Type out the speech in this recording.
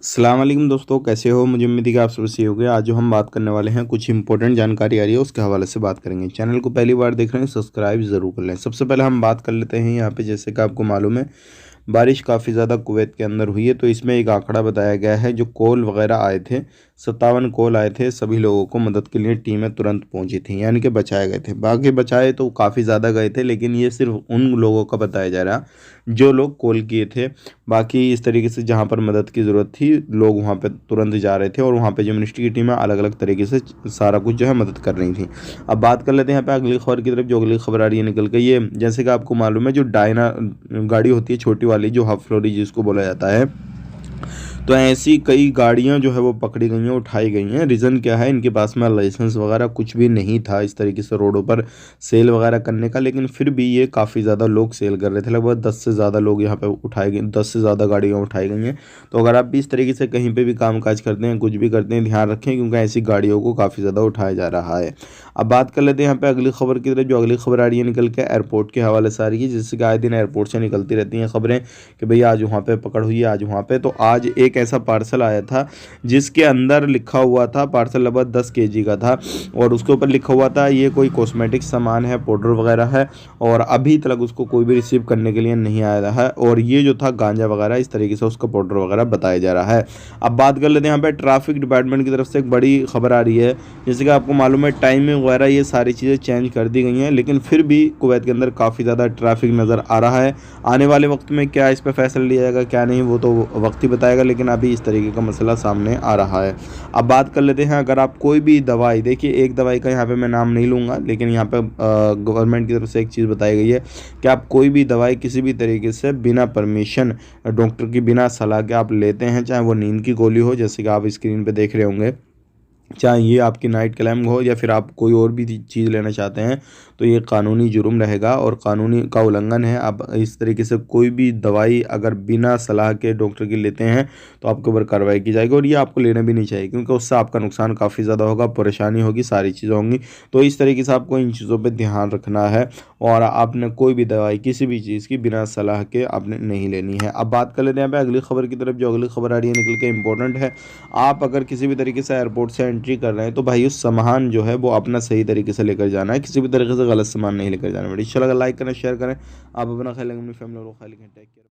अस्सलाम वालेकुम दोस्तों, कैसे हो? मुझे उम्मीद है कि आप सब सही हो गए। आज जो हम बात करने वाले हैं, कुछ इंपॉर्टेंट जानकारी आ रही है, उसके हवाले से बात करेंगे। चैनल को पहली बार देख रहे हैं, सब्सक्राइब ज़रूर कर लें। सबसे पहले हम बात कर लेते हैं यहाँ पे, जैसे कि आपको मालूम है, बारिश काफ़ी ज़्यादा कुवैत के अंदर हुई है, तो इसमें एक आंकड़ा बताया गया है। जो कॉल वगैरह आए थे, 57 कॉल आए थे, सभी लोगों को मदद के लिए टीमें तुरंत पहुंची थी, यानी कि बचाए गए थे। बाकी बचाए तो काफ़ी ज़्यादा गए थे, लेकिन ये सिर्फ उन लोगों का बताया जा रहा जो लोग कॉल किए थे। बाकी इस तरीके से जहाँ पर मदद की ज़रूरत थी, लोग वहाँ पे तुरंत जा रहे थे, और वहाँ पे जो मिनिस्ट्री की टीमें अलग अलग तरीके से सारा कुछ जो है मदद कर रही थी। अब बात कर लेते हैं यहाँ पे अगली खबर की तरफ। जो अगली खबर आ रही है निकल के, ये जैसे कि आपको मालूम है, जो डायना गाड़ी होती है छोटी वाली, जो हाफ फ्लोरी जिसको बोला जाता है, तो ऐसी कई गाड़ियां जो है वो पकड़ी गई हैं, उठाई गई हैं। रीज़न क्या है? इनके पास में लाइसेंस वगैरह कुछ भी नहीं था इस तरीके से रोडों पर सेल वगैरह करने का, लेकिन फिर भी ये काफ़ी ज़्यादा लोग सेल कर रहे थे। लगभग 10 से ज़्यादा लोग यहाँ पे उठाए गए, 10 से ज़्यादा गाड़ियाँ उठाई गई हैं। तो अगर आप भी इस तरीके से कहीं पर भी काम काज करते हैं, कुछ भी करते हैं, ध्यान रखें, क्योंकि ऐसी गाड़ियों को काफ़ी ज़्यादा उठाया जा रहा है। अब बात कर लेते हैं यहाँ पे अगली खबर की तरफ। जो अगली खबर आ रही है निकल के, एयरपोर्ट के हवाले से आ रही है, जिससे कि आए दिन एयरपोर्ट से निकलती रहती हैं खबरें कि भाई आज वहाँ पे पकड़ हुई है, आज वहाँ पे। तो आज एक ऐसा पार्सल आया था जिसके अंदर लिखा हुआ था, पार्सल लगभग 10 केजी का था, और उसके ऊपर लिखा हुआ था ये कोई कॉस्मेटिक सामान है, पाउडर वगैरह है, और अभी तक उसको कोई भी रिसीव करने के लिए नहीं आया है। और ये जो था गांजा वगैरह, इस तरीके से उसका पाउडर वगैरह बताया जा रहा है। अब बात कर लेते हैं यहाँ पे ट्रैफिक डिपार्टमेंट की तरफ से एक बड़ी खबर आ रही है। जैसे कि आपको मालूम है, टाइमिंग वगैरह ये सारी चीज़ें चेंज कर दी गई हैं, लेकिन फिर भी कुवैत के अंदर काफ़ी ज़्यादा ट्रैफिक नज़र आ रहा है। आने वाले वक्त में क्या इस पर फैसला लिया जाएगा, क्या नहीं, वो तो वक्त ही बताएगा, लेकिन अभी इस तरीके का मसला सामने आ रहा है। अब बात कर लेते हैं, अगर आप कोई भी दवाई, देखिए एक दवाई का यहाँ पे मैं नाम नहीं लूँगा, लेकिन यहाँ पे गवर्नमेंट की तरफ से एक चीज़ बताई गई है कि आप कोई भी दवाई किसी भी तरीके से बिना परमिशन, डॉक्टर की बिना सलाह के आप लेते हैं, चाहे वो नींद की गोली हो, जैसे कि आप स्क्रीन पे देख रहे होंगे, चाहे ये आपकी नाइट क्लैम्प हो, या फिर आप कोई और भी चीज़ लेना चाहते हैं, तो ये कानूनी जुर्म रहेगा और कानूनी का उल्लंघन है। आप इस तरीके से कोई भी दवाई अगर बिना सलाह के डॉक्टर की लेते हैं, तो आपके ऊपर कार्रवाई की जाएगी, और ये आपको लेना भी नहीं चाहिए, क्योंकि उससे आपका नुकसान काफ़ी ज़्यादा होगा, परेशानी होगी, सारी चीज़ें होंगी। तो इस तरीके से आपको इन चीज़ों पर ध्यान रखना है, और आपने कोई भी दवाई किसी भी चीज़ की बिना सलाह के आपने नहीं लेनी है। अब बात कर लेते हैं यहाँ पे अगली खबर की तरफ। जो अगली खबर आ रही है निकल के, इंपॉर्टेंट है। आप अगर किसी भी तरीके से एयरपोर्ट से एंट्री कर रहे हैं, तो भाई उस सामान जो है वो अपना सही तरीके से लेकर जाना है, किसी भी तरीके से गलत सामान नहीं लेकर जाना है। वीडियो अच्छा लगा लाइक करें, शेयर करें। आप अपना ख्याल रखें, अपनी फैमिली और ख्याल रखें। Take care.